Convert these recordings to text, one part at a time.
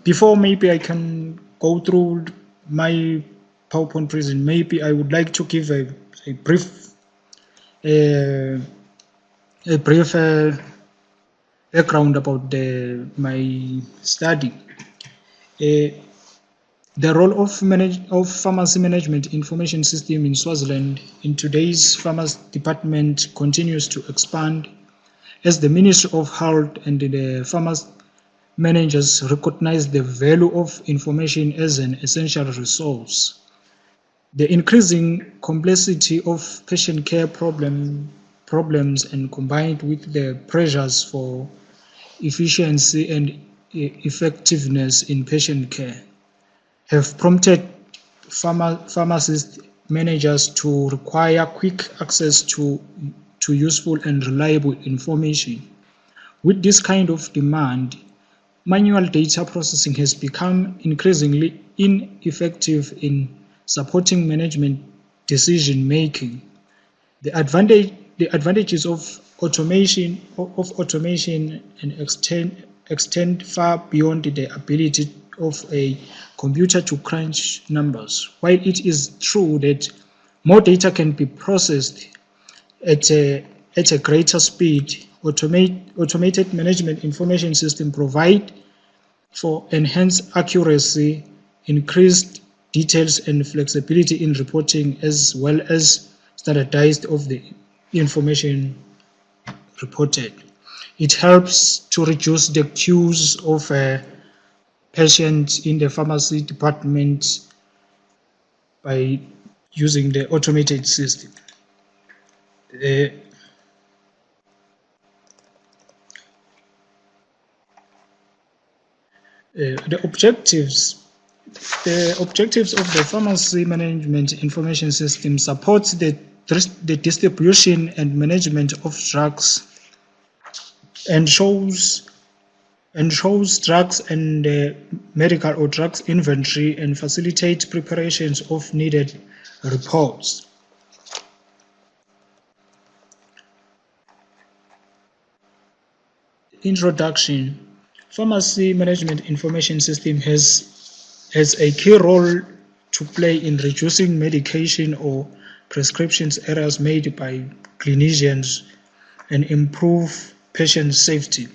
before maybe I can go through my PowerPoint presentation, maybe I would like to give a brief background about my study. The role of pharmacy management information system in Swaziland in today's pharmacy department continues to expand as the Ministry of Health and the pharmacy managers recognize the value of information as an essential resource. The increasing complexity of patient care problems and combined with the pressures for efficiency and effectiveness in patient care have prompted pharmacist managers to require quick access to useful and reliable information. With this kind of demand, manual data processing has become increasingly ineffective in supporting management decision making. The advantages of automation and extend far beyond the ability of a computer to crunch numbers. While it is true that more data can be processed at a greater speed, automated management information system provide for enhanced accuracy, increased details and flexibility in reporting, as well as standardized of the information reported. It helps to reduce the queues of patients in the pharmacy department by using the automated system. The objectives of the pharmacy management information system supports the distribution and management of drugs and shows drugs and medical or drugs inventory and facilitates preparations of needed reports. Introduction. Pharmacy management information system has a key role to play in reducing medication or prescriptions errors made by clinicians and improve patient safety.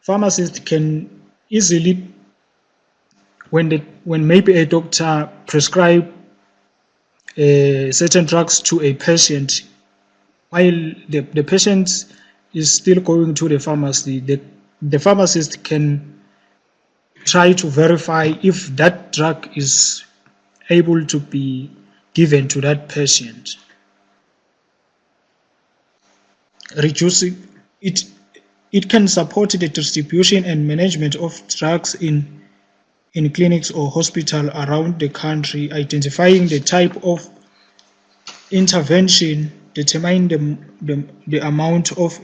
Pharmacists can easily, when maybe a doctor prescribe certain drugs to a patient, while the patient is still going to the pharmacy, the pharmacist can try to verify if that drug is able to be given to that patient. Reducing it can support the distribution and management of drugs in clinics or hospitals around the country, identifying the type of intervention, determining the amount of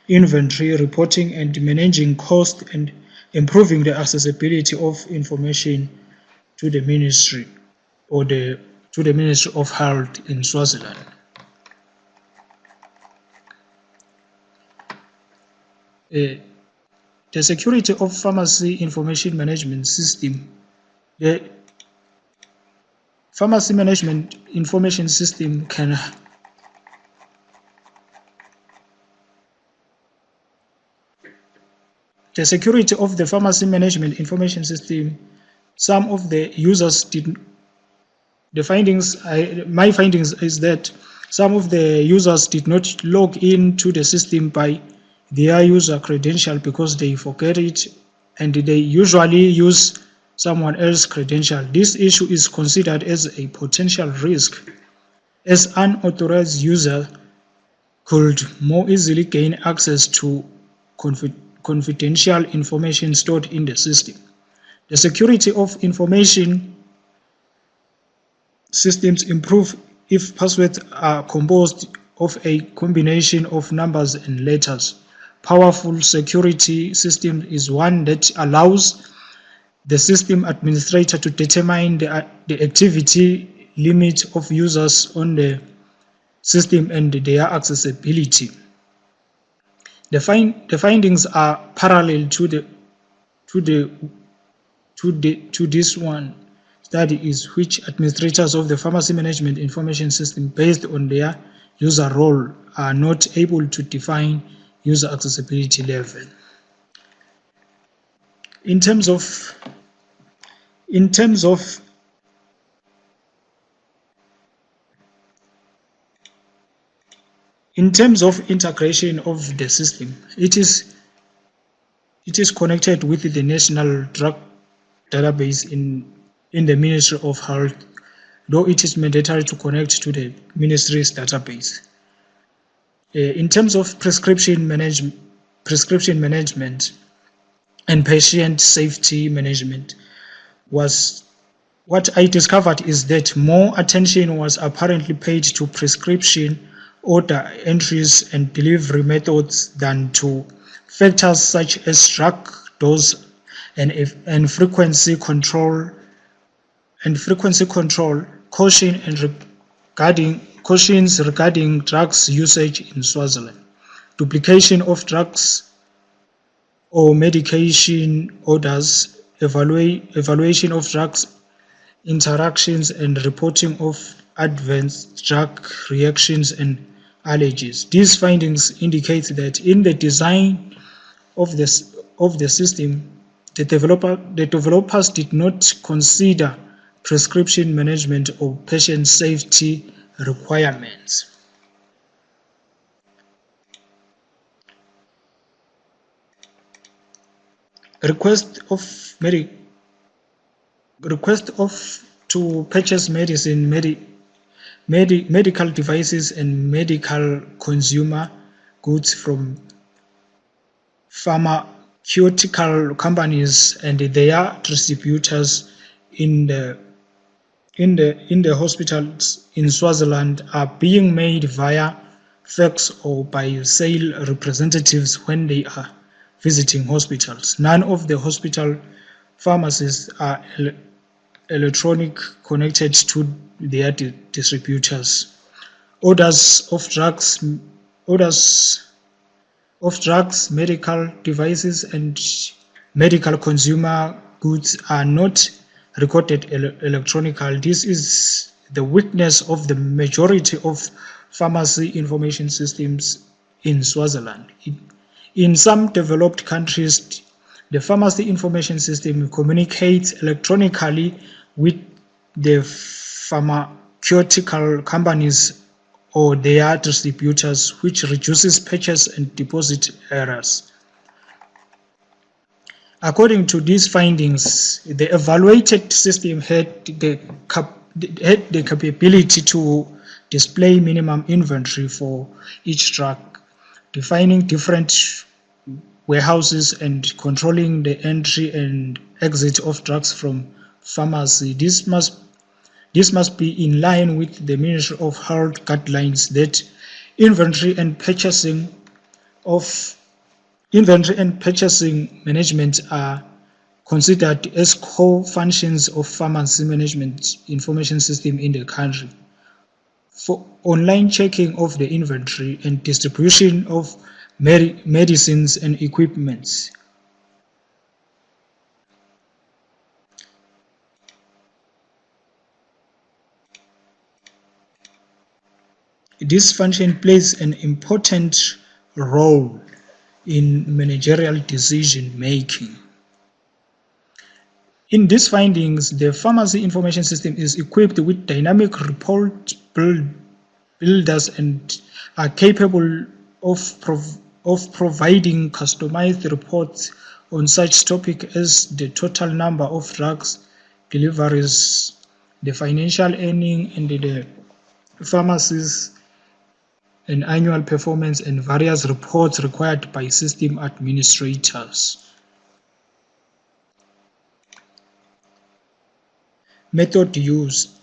inventory, reporting and managing cost, and improving the accessibility of information to the ministry or to the Ministry of Health in Swaziland. The security of pharmacy information management system. The pharmacy management information system can the security of the pharmacy management information system. Some of the users did. My findings is that some of the users did not log into the system by their user credential because they forget it, and they usually use someone else's credential. This issue is considered as a potential risk, as unauthorized user could more easily gain access to confidential information stored in the system. The security of information systems improve if passwords are composed of a combination of numbers and letters. Powerful security system is one that allows the system administrator to determine the activity limit of users on the system and their accessibility. The findings are parallel to the to this one study is which administrators of the pharmacy management information system, based on their user role, are not able to define user accessibility level. In terms of integration of the system, it is connected with the national drug database in the Ministry of Health, though it is mandatory to connect to the ministry's database. In terms of prescription management and patient safety management, what I discovered is that more attention was apparently paid to prescription order entries and delivery methods than to factors such as drug dose and frequency control, cautions regarding drugs usage in Swaziland, duplication of drugs or medication orders, evaluation of drugs interactions, and reporting of adverse drug reactions and allergies. These findings indicate that in the design of the system, the developers did not consider prescription management or patient safety requirements. Request to purchase medicine, medical devices and medical consumer goods from pharmaceutical companies and their distributors in the hospitals in Swaziland are being made via fax or by sale representatives when they are visiting hospitals. None of the hospital pharmacies are electronic connected to their distributors. Orders of drugs, medical devices, and medical consumer goods are not recorded electronically. This is the weakness of the majority of pharmacy information systems in Swaziland. In some developed countries, the pharmacy information system communicates electronically with the pharmaceutical companies or their distributors, which reduces purchase and deposit errors. According to these findings, the evaluated system had the capability to display minimum inventory for each drug, defining different warehouses and controlling the entry and exit of drugs from pharmacy. This must be in line with the Ministry of Health guidelines that inventory and purchasing management are considered as core functions of pharmacy management information system in the country. For online checking of the inventory and distribution of medicines and equipments. This function plays an important role in managerial decision making. In these findings, the pharmacy information system is equipped with dynamic report builders and are capable of providing customized reports on such topics as the total number of drugs deliveries, the financial earning, and the pharmacies and annual performance, and various reports required by system administrators. Method used.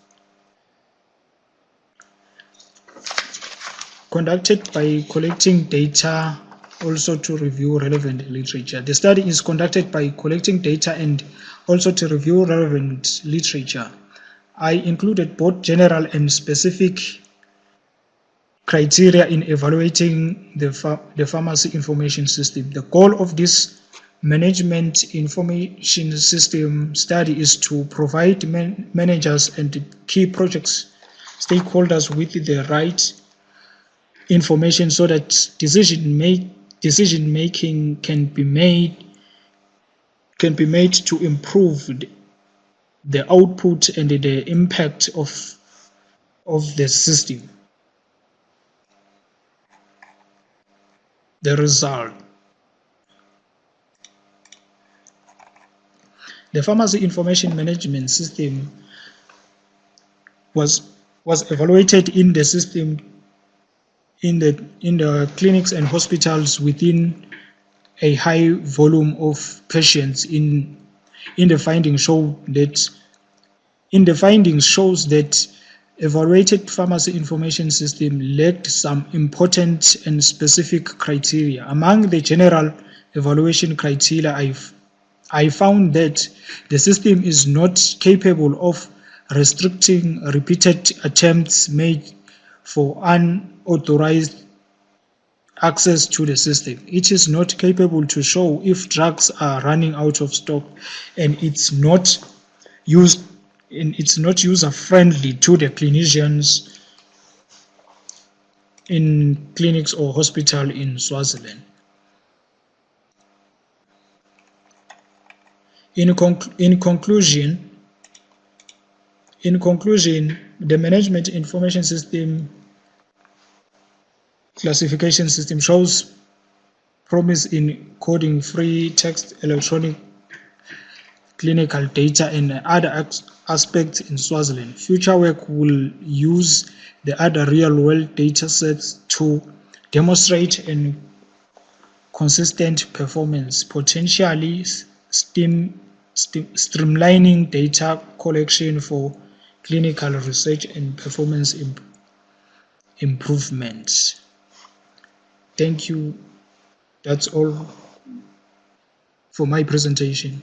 Conducted by collecting data also to review relevant literature. The study is conducted by collecting data and also to review relevant literature. I included both general and specific criteria in evaluating the pharmacy information system. The goal of this management information system study is to provide managers and key projects stakeholders with the right information so that decision making can be made to improve the output and the impact of the system. The result. The pharmacy information management system was evaluated in the system in the clinics and hospitals within a high volume of patients. In the findings shows that evaluated pharmacy information system lacked some important and specific criteria. Among the general evaluation criteria, I found that the system is not capable of restricting repeated attempts made for unauthorized access to the system. It is not capable to show if drugs are running out of stock, and it's not user friendly to the clinicians in clinics or hospital in Swaziland. In conclusion, the management information system classification system shows promise in coding free text, electronic clinical data, and other aspects in Swaziland. Future work will use the other real-world data sets to demonstrate and consistent performance, potentially streamlining data collection for clinical research and performance improvements. Thank you. That's all for my presentation.